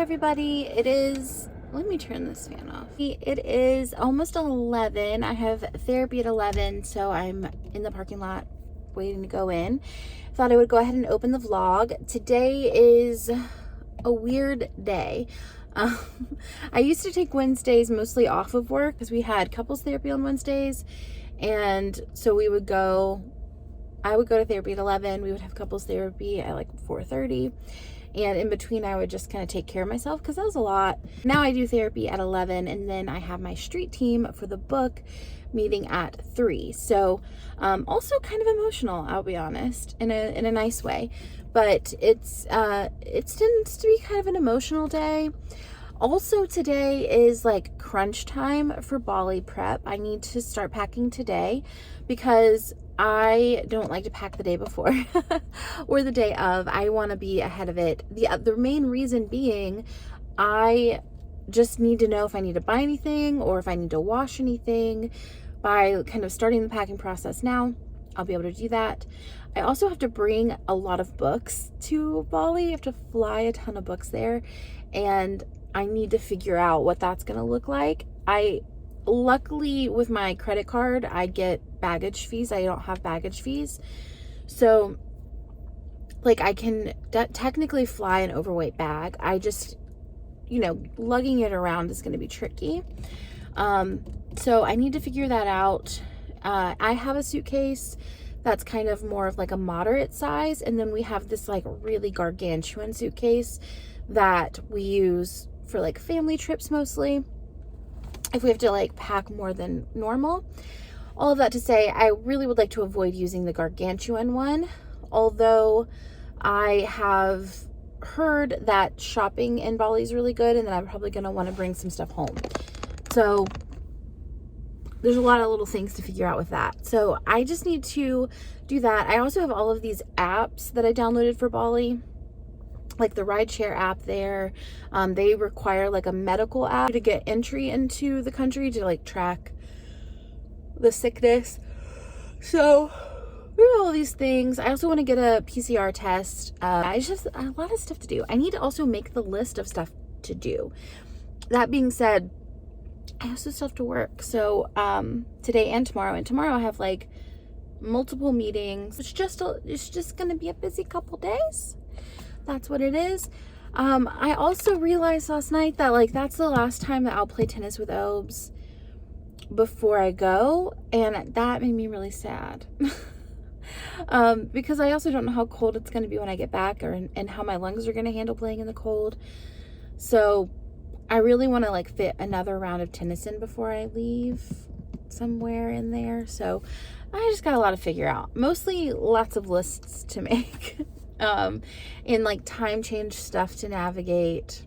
everybody. It is, let me turn this fan off. It is almost 11. I have therapy at 11, so I'm in the parking lot waiting to go in. Thought I would go ahead and open the vlog. Today is a weird day. I used to take Wednesdays mostly off of work because we had couples therapy on Wednesdays, and so I would go to therapy at 11. We would have couples therapy at like 4:30. And in between, I would just kind of take care of myself because that was a lot. Now I do therapy at 11, and then I have my street team for the book meeting at 3. So also kind of emotional, I'll be honest, in a nice way. But it tends to be kind of an emotional day. Also, today is like crunch time for Bali prep. I need to start packing today because I don't like to pack the day before or the day of. I want to be ahead of it. The main reason being, I just need to know if I need to buy anything or if I need to wash anything. By kind of starting the packing process now, I'll be able to do that. I also have to bring a lot of books to Bali. I have to fly a ton of books there, and I need to figure out what that's going to look like. Luckily, with my credit card, I get baggage fees. I don't have baggage fees. So, like, I can technically fly an overweight bag. I just, lugging it around is going to be tricky. So I need to figure that out. I have a suitcase that's kind of more of like a moderate size. And then we have this like really gargantuan suitcase that we use for like family trips mostly, if we have to like pack more than normal. All of that to say, I really would like to avoid using the gargantuan one, although I have heard that shopping in Bali is really good, and then I'm probably going to want to bring some stuff home. So there's a lot of little things to figure out with that. So I just need to do that. I also have all of these apps that I downloaded for Bali, like the rideshare app there. They require like a medical app to get entry into the country to like track the sickness. So we have all these things. I also want to get a PCR test. I just a lot of stuff to do. I need to also make the list of stuff to do. That being said, I also still have to work. So today and tomorrow I have like multiple meetings. It's just gonna be a busy couple days. That's what it is. I also realized last night that like that's the last time that I'll play tennis with Obes before I go, and that made me really sad. Because I also don't know how cold it's going to be when I get back, and how my lungs are going to handle playing in the cold. So I really want to like fit another round of tennis in before I leave somewhere in there. So I just got a lot to figure out. Mostly lots of lists to make. And like time change stuff to navigate,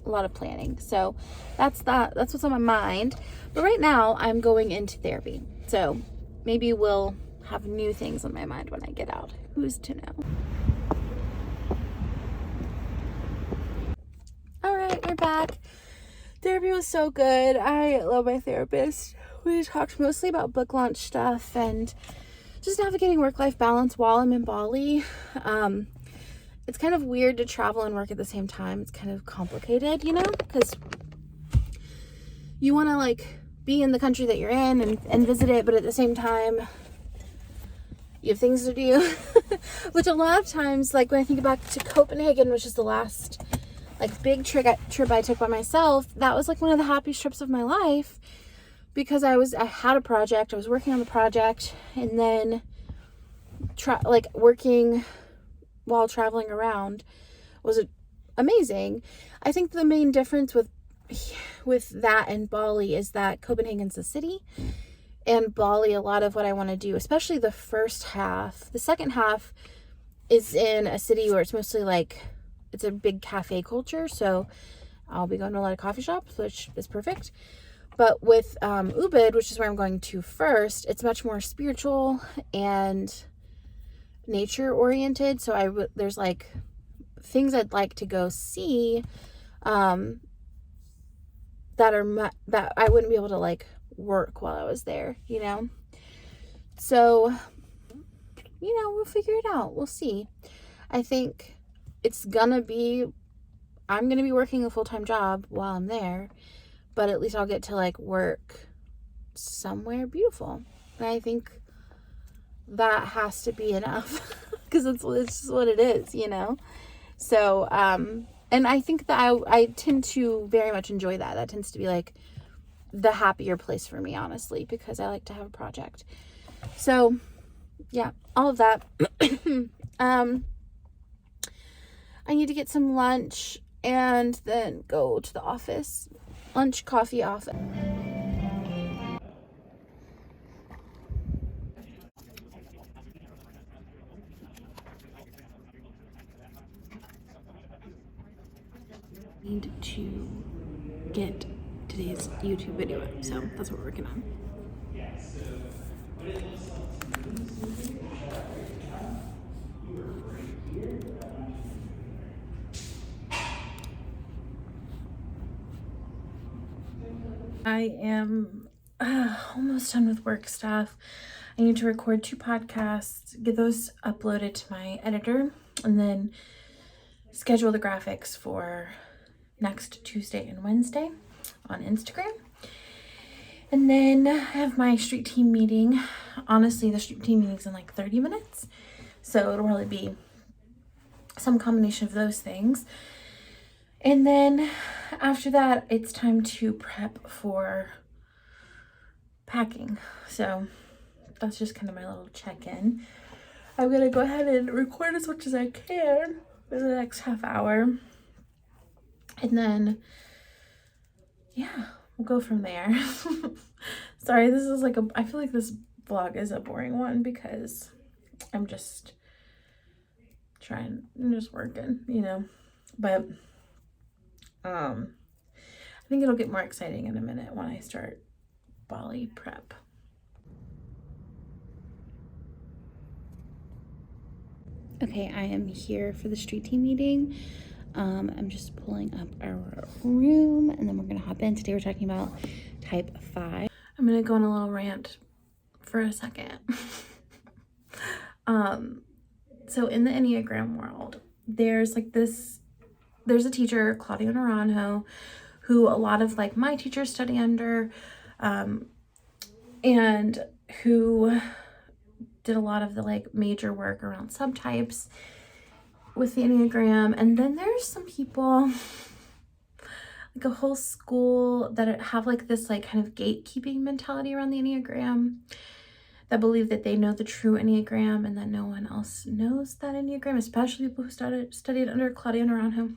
a lot of planning. So that's what's on my mind. But right now I'm going into therapy, so maybe we'll have new things on my mind when I get out. Who's to know? All right, we're back. Therapy was so good. I love my therapist. We talked mostly about book launch stuff and just navigating work-life balance while I'm in Bali. It's kind of weird to travel and work at the same time. It's kind of complicated, because you want to like be in the country that you're in and visit it, but at the same time you have things to do. Which a lot of times, like when I think back to Copenhagen, which is the last like big trip I took by myself, that was like one of the happiest trips of my life, because I had a project, I was working on the project, and then working while traveling around was amazing. I think the main difference with that and Bali is that Copenhagen's a city, and Bali, a lot of what I want to do, especially the first half, the second half is in a city where it's mostly like, it's a big cafe culture, so I'll be going to a lot of coffee shops, which is perfect. But with Ubud, which is where I'm going to first, it's much more spiritual and nature oriented. So there's like things I'd like to go see that I wouldn't be able to like work while I was there, So, we'll figure it out. We'll see. I think it's gonna be I'm going to be working a full-time job while I'm there, but at least I'll get to like work somewhere beautiful. And I think that has to be enough because it's just what it is, you know? So, and I think that I tend to very much enjoy that. That tends to be like the happier place for me, honestly, because I like to have a project. So yeah, all of that. I need to get some lunch and then go to the office. Lunch, coffee, office. Need to get today's YouTube video up, so that's what we're working on. I am almost done with work stuff. I need to record 2 podcasts, get those uploaded to my editor, and then schedule the graphics for next Tuesday and Wednesday on Instagram. And then I have my street team meeting. Honestly, the street team meeting's in like 30 minutes. So it'll really be some combination of those things. And then after that, it's time to prep for packing. So that's just kind of my little check-in. I'm gonna go ahead and record as much as I can for the next half hour. And then, yeah, we'll go from there. Sorry, this is like I feel like this vlog is a boring one because I'm just working, you know. But I think it'll get more exciting in a minute when I start Bali prep. Okay, I am here for the street team meeting. I'm just pulling up our room and then we're gonna hop in. Today we're talking about type 5. I'm gonna go on a little rant for a second. So in the Enneagram world, there's a teacher, Claudia Naranjo, who a lot of like my teachers study under, and who did a lot of the like major work around subtypes with the Enneagram. And then there's some people, like a whole school, that have like this like kind of gatekeeping mentality around the Enneagram, that believe that they know the true Enneagram and that no one else knows that Enneagram, especially people who studied under Claudia Naranjo.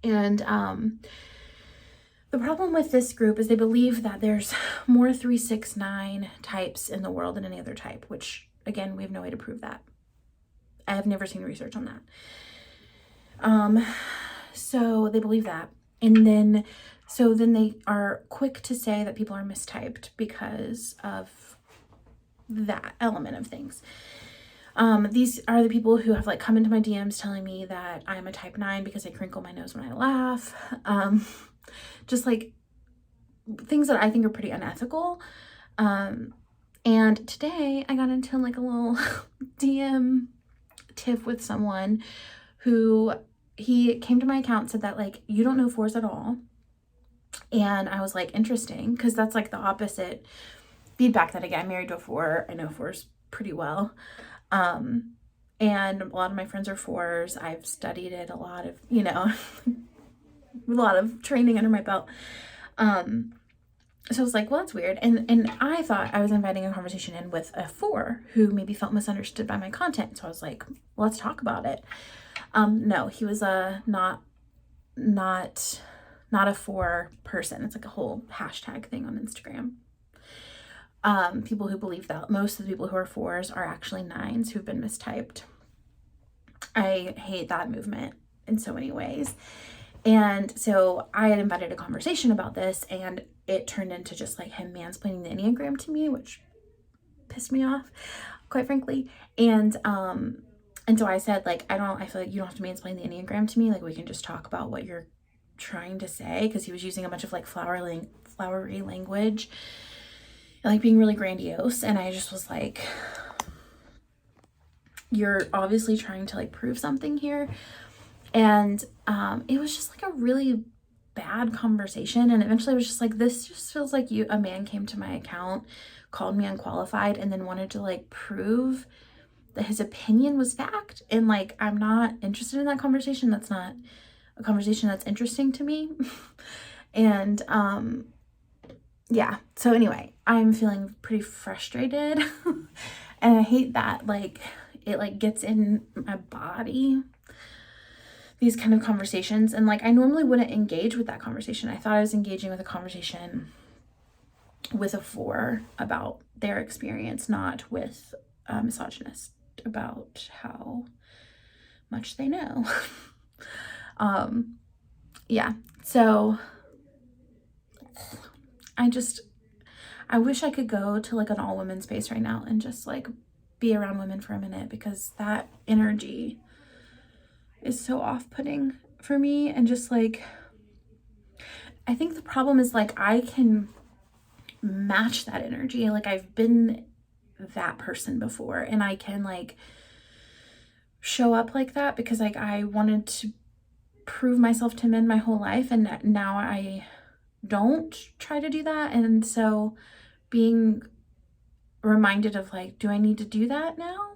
And the problem with this group is they believe that there's more 3, 6, 9 types in the world than any other type, which again, we have no way to prove that. I have never seen research on that. So they believe that. And then, they are quick to say that people are mistyped because of that element of things. These are the people who have like come into my DMs telling me that I'm a type 9 because I crinkle my nose when I laugh. Just like things that I think are pretty unethical. And today I got into like a little DM tiff with someone who he came to my account, said that like, you don't know 4s at all. And I was like, interesting, because that's like the opposite feedback that I get. I'm married to a 4. I know 4s pretty well. And a lot of my friends are 4s. I've studied it a lot of, you know, a lot of training under my belt. So I was like, well, that's weird. And I thought I was inviting a conversation in with a 4 who maybe felt misunderstood by my content. So I was like, well, let's talk about it. No, he was not a 4 person. It's like a whole hashtag thing on Instagram. People who believe that most of the people who are 4s are actually 9s who've been mistyped. I hate that movement in so many ways. And so I had invited a conversation about this, and it turned into just like him mansplaining the Enneagram to me, which pissed me off, quite frankly. And so I said, like, I feel like you don't have to mansplain the Enneagram to me. Like, we can just talk about what you're trying to say, because he was using a bunch of like flowery language, like being really grandiose. And I just was like, you're obviously trying to like prove something here. And it was just like a really bad conversation. And eventually I was just like, this just feels like a man came to my account, called me unqualified, and then wanted to like prove that his opinion was fact. And like, I'm not interested in that conversation. That's not a conversation that's interesting to me. And yeah, so anyway, I'm feeling pretty frustrated. And I hate that like it like gets in my body, these kind of conversations. And like, I normally wouldn't engage with that conversation. I thought I was engaging with a conversation with a 4 about their experience, not with a misogynist about how much they know. Yeah, so I wish I could go to like an all women space right now and just like be around women for a minute, because that energy is so off-putting for me. And just like, I think the problem is like, I can match that energy. Like, I've been that person before, and I can like show up like that because like I wanted to prove myself to men my whole life, and now I don't try to do that. And so being reminded of like, do I need to do that now?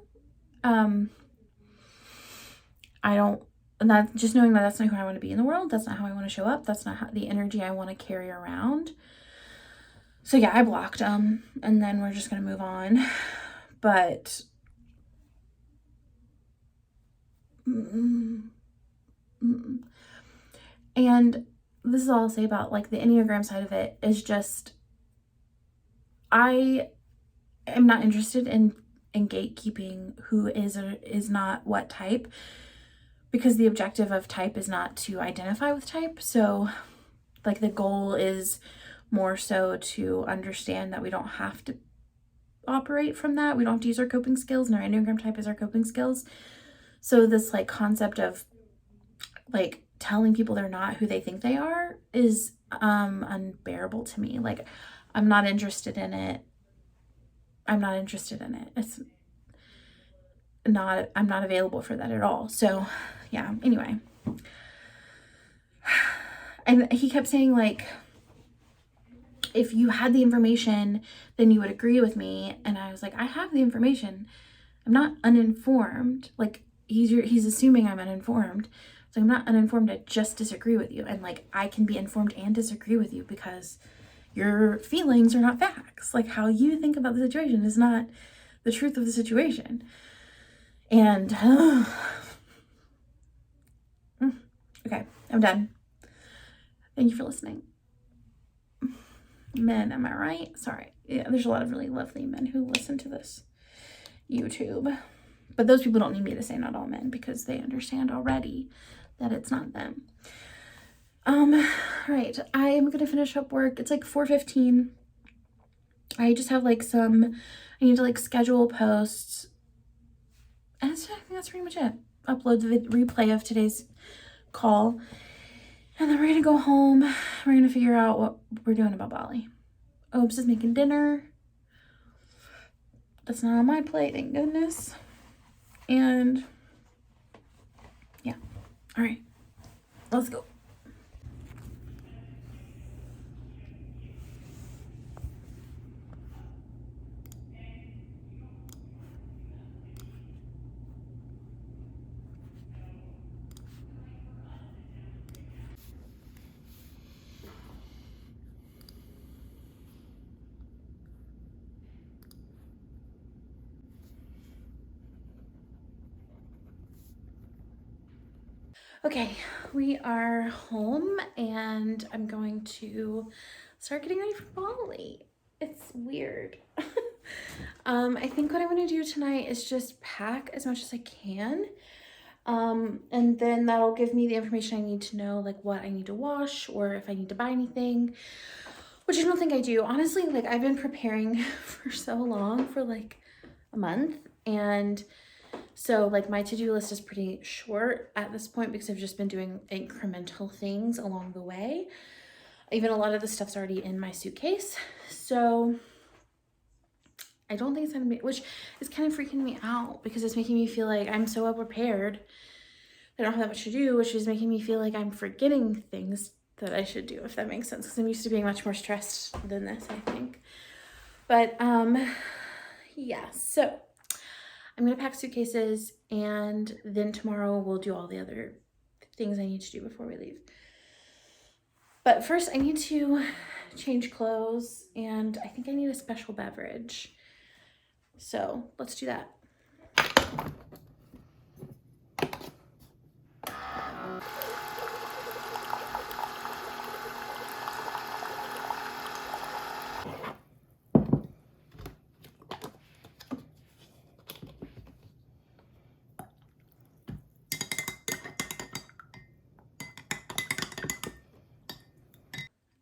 I don't, and that just knowing that that's not who I want to be in the world, that's not how I want to show up, that's not the energy I want to carry around. So yeah, I blocked them, and then we're just gonna move on. But and this is all I'll say about like the Enneagram side of it, is just I am not interested in gatekeeping who is or is not what type, because the objective of type is not to identify with type. So like, the goal is more so to understand that we don't have to operate from that. We don't have to use our coping skills, and our Enneagram type is our coping skills. So this like concept of like telling people they're not who they think they are is unbearable to me. Like, I'm not interested in it. It's not, I'm not available for that at all. So yeah, anyway. And he kept saying like, if you had the information, then you would agree with me. And I was like, I have the information. I'm not uninformed. Like, he's assuming I'm uninformed. So I'm not uninformed. I just disagree with you. And like, I can be informed and disagree with you because your feelings are not facts. Like, how you think about the situation is not the truth of the situation. And okay, I'm done. Thank you for listening. Men, am I right? Sorry. Yeah, there's a lot of really lovely men who listen to this YouTube. But those people don't need me to say not all men, because they understand already that it's not them. Right. I'm gonna finish up work. It's like 4:15. I just have like I need to like schedule posts. And I think that's pretty much it. Upload the replay of today's call. And then we're gonna go home. We're gonna figure out what we're doing about Bali. Obes is making dinner. That's not on my plate, thank goodness. And yeah, all right, let's go. Okay, we are home, and I'm going to start getting ready for Bali. It's weird. I think what I'm gonna do tonight is just pack as much as I can. And then that'll give me the information I need to know, like what I need to wash or if I need to buy anything, which I don't think I do. Honestly, like, I've been preparing for so long, for like a month, and so like my to-do list is pretty short at this point because I've just been doing incremental things along the way. Even a lot of the stuff's already in my suitcase. So I don't think it's gonna be, which is kind of freaking me out because it's making me feel like I'm so well prepared I don't have that much to do, which is making me feel like I'm forgetting things that I should do, if that makes sense, because I'm used to being much more stressed than this, I think. But yeah, so I'm gonna pack suitcases, and then tomorrow we'll do all the other things I need to do before we leave. But first I need to change clothes, and I think I need a special beverage. So let's do that.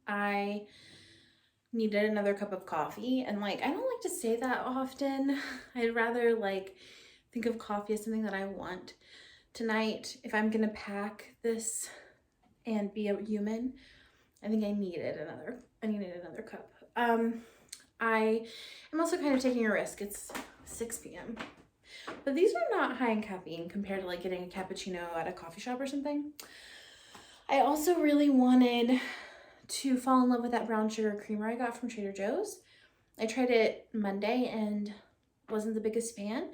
I needed another cup of coffee, and like, I don't like to say that often. I'd rather like think of coffee as something that I want. Tonight, if I'm gonna pack this and be a human, I think I needed another cup. I am also kind of taking a risk. It's 6 p.m. But these are not high in caffeine compared to like getting a cappuccino at a coffee shop or something. I also really wanted to fall in love with that brown sugar creamer I got from Trader Joe's. I tried it Monday and wasn't the biggest fan,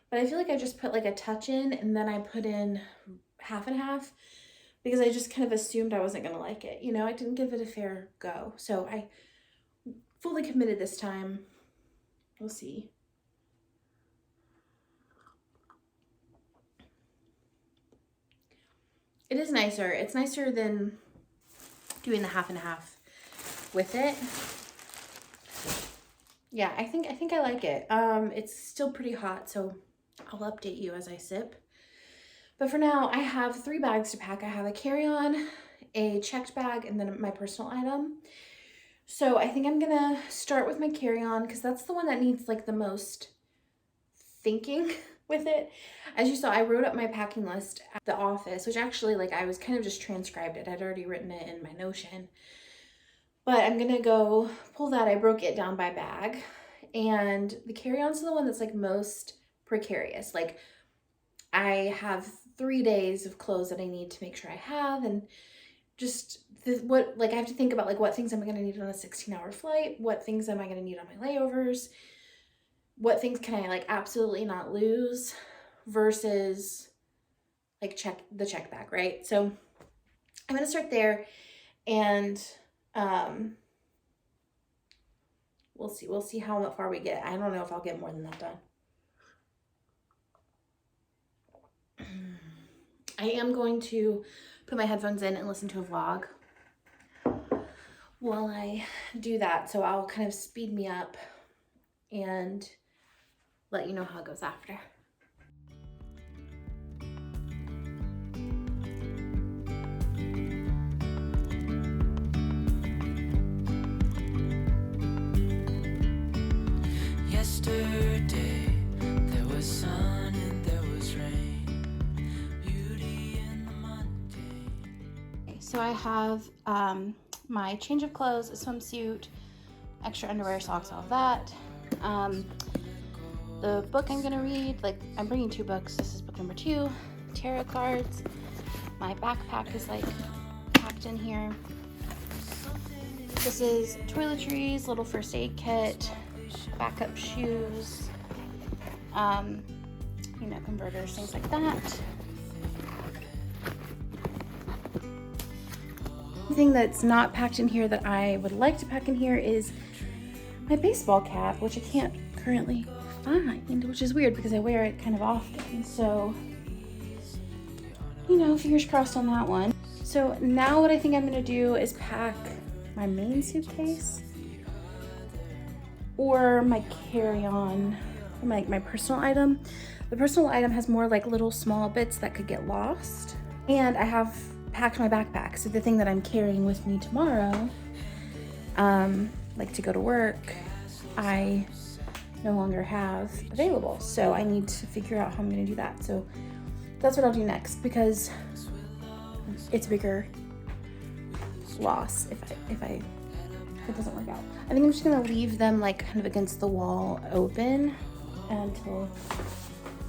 but I feel like I just put like a touch in, and then I put in half and half because I just kind of assumed I wasn't gonna like it. You know, I didn't give it a fair go. So I fully committed this time. We'll see. It is nicer. It's nicer than doing the half and half with it. Yeah, I think I like it. It's still pretty hot, so I'll update you as I sip. But for now, I have 3 bags to pack. I have a carry-on, a checked bag, and then my personal item. So I think I'm gonna start with my carry-on because that's the one that needs like the most thinking with it. As you saw, I wrote up my packing list at the office, which actually like I was kind of just transcribed it. I'd already written it in my Notion. But I'm gonna go pull that. I broke it down by bag. And the carry-on's the one that's like most precarious. Like I have 3 days of clothes that I need to make sure I have, and just what, like I have to think about like what things am I going to need on a 16-hour flight, what things am I going to need on my layovers, what things can I like absolutely not lose versus like the check bag, right? So I'm going to start there, and we'll see how far we get. I don't know if I'll get more than that done. I am going to put my headphones in and listen to a vlog while I do that. So I'll kind of speed me up and let you know how it goes after. Yesterday there was sun and there was rain, beauty in the mundane. So I have my change of clothes, a swimsuit, extra underwear, socks, all of that. The book I'm gonna read, like I'm bringing 2 books. This is book number 2, tarot cards. My backpack is like packed in here. This is toiletries, little first aid kit, backup shoes, you know, converters, things like that. The thing that's not packed in here that I would like to pack in here is my baseball cap, which I can't currently find, which is weird because I wear it kind of often. So, you know, fingers crossed on that one. So now what I think I'm gonna do is pack my main suitcase or my carry-on, my personal item. The personal item has more like little small bits that could get lost. And I have packed my backpack. So the thing that I'm carrying with me tomorrow, like to go to work, I no longer have available. So I need to figure out how I'm gonna do that. So that's what I'll do next, because it's a bigger loss if it doesn't work out. I think I'm just gonna leave them like kind of against the wall open until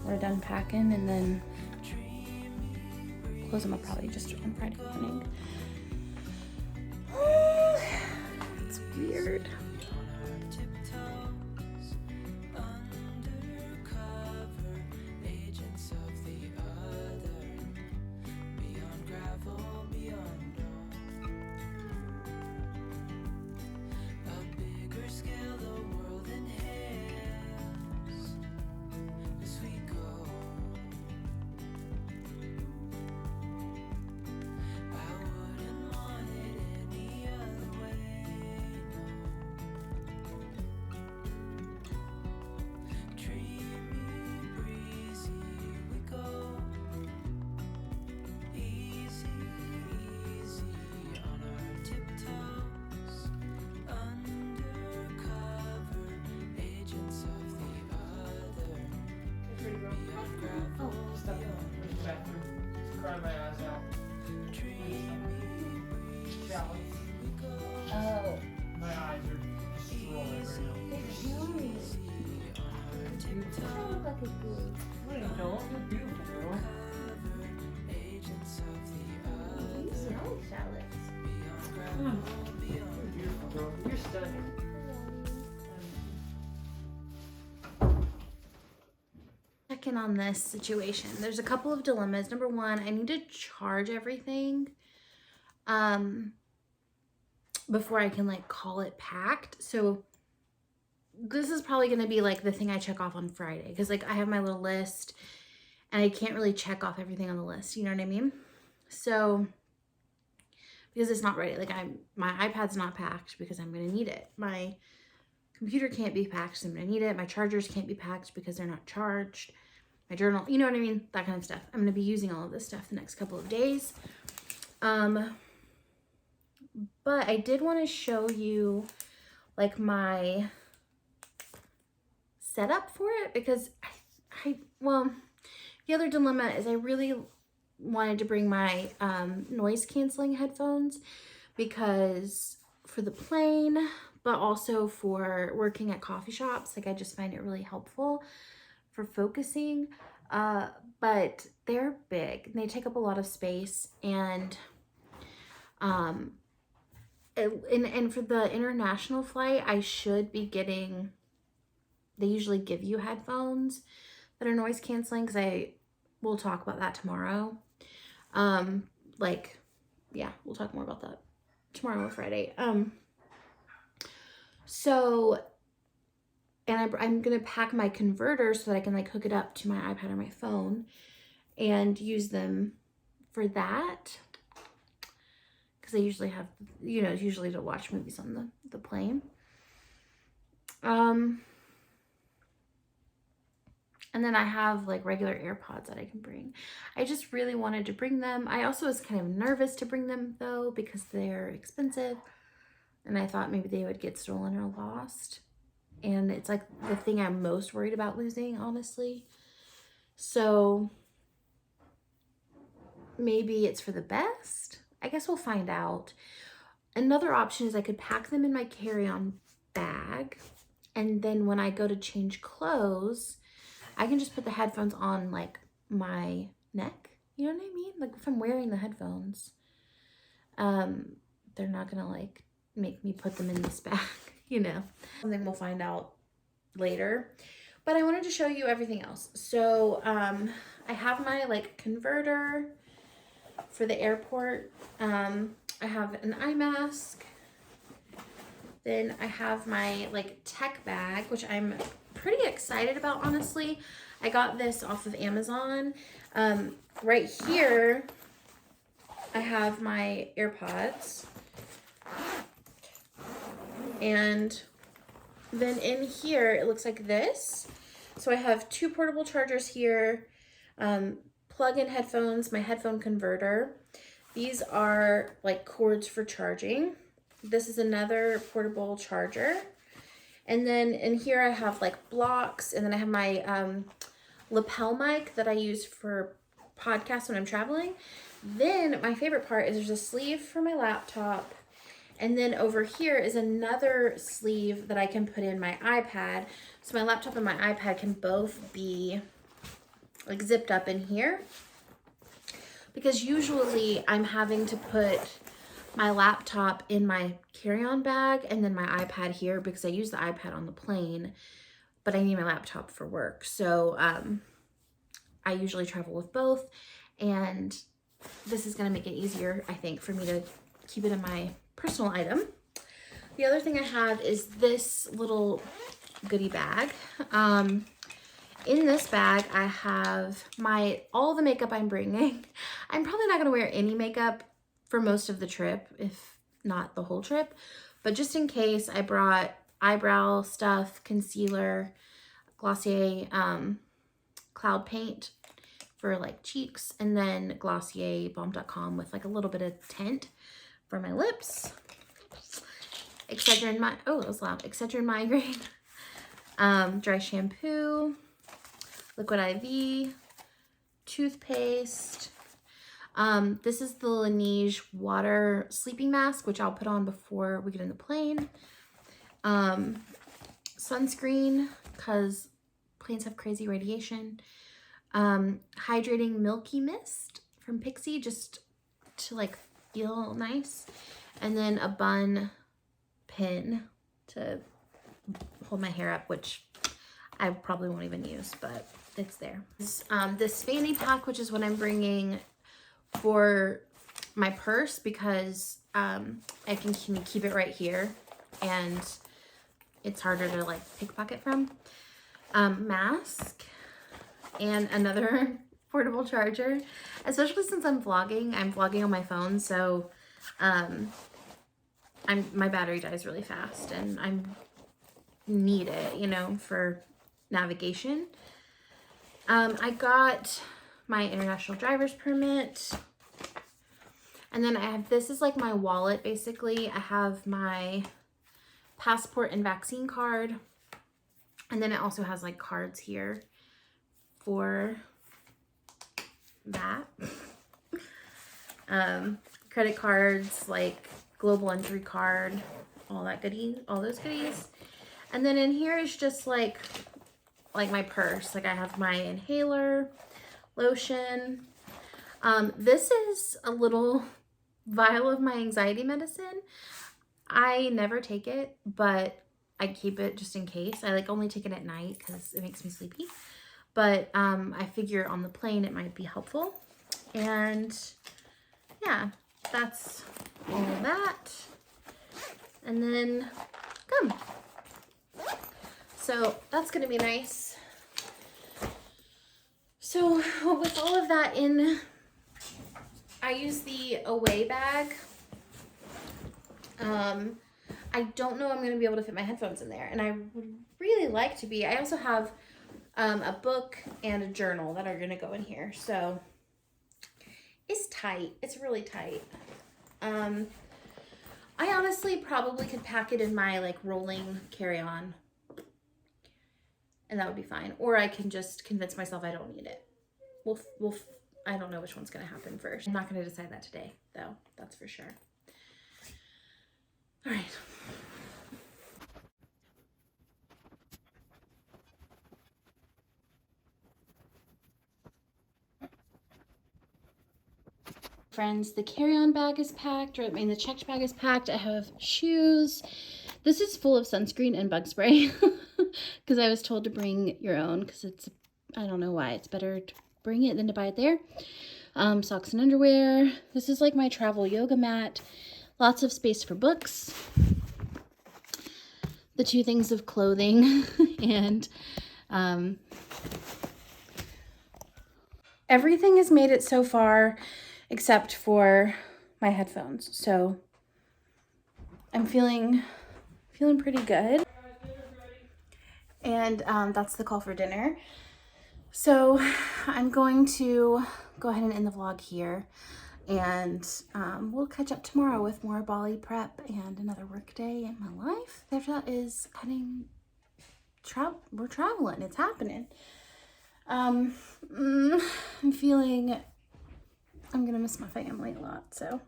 we're done packing, and then close them up probably just on Friday morning. It's weird. Crying my eyes out. Oh. My eyes are just rolling right now. You look like a goose. No, you don't. You're beautiful, girl. You smell like shallots. You're beautiful, girl. You're stunning. Check in on this situation. There's a couple of dilemmas. Number one, I need to charge everything before I can like call it packed. So this is probably going to be like the thing I check off on Friday, because like I have my little list and I can't really check off everything on the list. You know what I mean? So because it's not ready, like my iPad's not packed because I'm going to need it. My computer can't be packed, so I'm going to need it. My chargers can't be packed because they're not charged. My journal, you know what I mean? That kind of stuff. I'm going to be using all of this stuff the next couple of days. But I did want to show you like my setup for it, because well, the other dilemma is I really wanted to bring my noise canceling headphones, because for the plane, but also for working at coffee shops, like I just find it really helpful for focusing. But they're big and they take up a lot of space, and and for the international flight, I should be getting, they usually give you headphones that are noise canceling, because we'll talk about that tomorrow. Like, yeah, we'll talk more about that tomorrow or Friday. So, and I'm going to pack my converter so that I can like hook it up to my iPad or my phone and use them for that. Because I usually have, you know, usually to watch movies on the plane. And then I have like regular AirPods that I can bring. I just really wanted to bring them. I also was kind of nervous to bring them though, because they're expensive. And I thought maybe they would get stolen or lost. And it's like the thing I'm most worried about losing, honestly. So maybe it's for the best. I guess we'll find out. Another option is I could pack them in my carry-on bag. And then when I go to change clothes, I can just put the headphones on like my neck. You know what I mean? Like if I'm wearing the headphones, they're not gonna like make me put them in this bag, you know. Something we'll find out later. But I wanted to show you everything else. So I have my like converter for the airport. I have an eye mask. Then I have my like tech bag, which I'm pretty excited about, honestly. I got this off of Amazon. Right here, I have my AirPods. And then in here, it looks like this. So I have two portable chargers here, plug-in headphones, my headphone converter. These are like cords for charging. This is another portable charger. And then in here I have like blocks, and then I have my lapel mic that I use for podcasts when I'm traveling. Then my favorite part is there's a sleeve for my laptop. And then over here is another sleeve that I can put in my iPad. So my laptop and my iPad can both be like zipped up in here. because usually I'm having to put my laptop in my carry-on bag and then my iPad here because I use the iPad on the plane, but I need my laptop for work. So I usually travel with both, and this is gonna make it easier, I think, for me to keep it in my personal item. The other thing I have is this little goodie bag. In this bag, I have all the makeup I'm bringing. I'm probably not gonna wear any makeup for most of the trip, if not the whole trip, but just in case, I brought eyebrow stuff, concealer, Glossier cloud paint for like cheeks, and then Glossier Balm.com with like a little bit of tint for my lips. Excedrin, oh, that was loud. Excedrin migraine, dry shampoo, liquid IV, toothpaste. This is the Laneige water sleeping mask, which I'll put on before we get in the plane. Sunscreen, because planes have crazy radiation. Hydrating milky mist from Pixie, just to like feel nice. And then a bun pin to hold my hair up, which I probably won't even use, but it's there. This fanny pack, which is what I'm bringing for my purse, because I can keep it right here and it's harder to like pickpocket from. Mask and another portable charger, especially since I'm vlogging on my phone, so my battery dies really fast and I need it, you know, for navigation. I got my international driver's permit, and then I have, this is like my wallet basically. I have my passport and vaccine card, and then it also has like cards here for that. Credit cards, like global entry card, all that goodies, all those goodies. And then in here is just like my purse. Like I have my inhaler, lotion. This is a little vial of my anxiety medicine. I never take it, but I keep it just in case. I like only take it at night because it makes me sleepy. But I figure on the plane it might be helpful. And yeah, that's all of that. And then gum. So that's gonna be nice. So with all of that in, I use the away bag. I don't know I'm gonna be able to fit my headphones in there, and I would really like to be. I also have a book and a journal that are gonna go in here, so it's tight. It's really tight. I honestly probably could pack it in my like rolling carry-on, and that would be fine. Or I can just convince myself I don't need it. I don't know which one's gonna happen first. I'm not gonna decide that today, though. That's for sure. All right. Friends, the carry-on bag is packed, or I mean the checked bag is packed. I have shoes. This is full of sunscreen and bug spray because I was told to bring your own, because it's, I don't know why, it's better to bring it than to buy it there. Socks and underwear. This is like my travel yoga mat. Lots of space for books. The 2 things of clothing and everything has made it so far except for my headphones. So I'm feeling pretty good. And that's the call for dinner. So I'm going to go ahead and end the vlog here, and we'll catch up tomorrow with more Bali prep and another work day in my life. After that is we're traveling, it's happening. I'm feeling I'm gonna miss my family a lot, so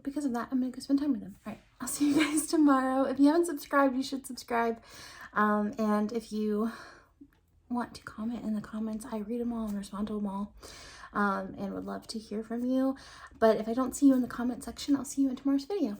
because of that, I'm gonna go spend time with them. All right, I'll see you guys tomorrow. If you haven't subscribed, you should subscribe, and if you want to comment in the comments, I read them all and respond to them all, and would love to hear from you. But if I don't see you in the comment section, I'll see you in tomorrow's video.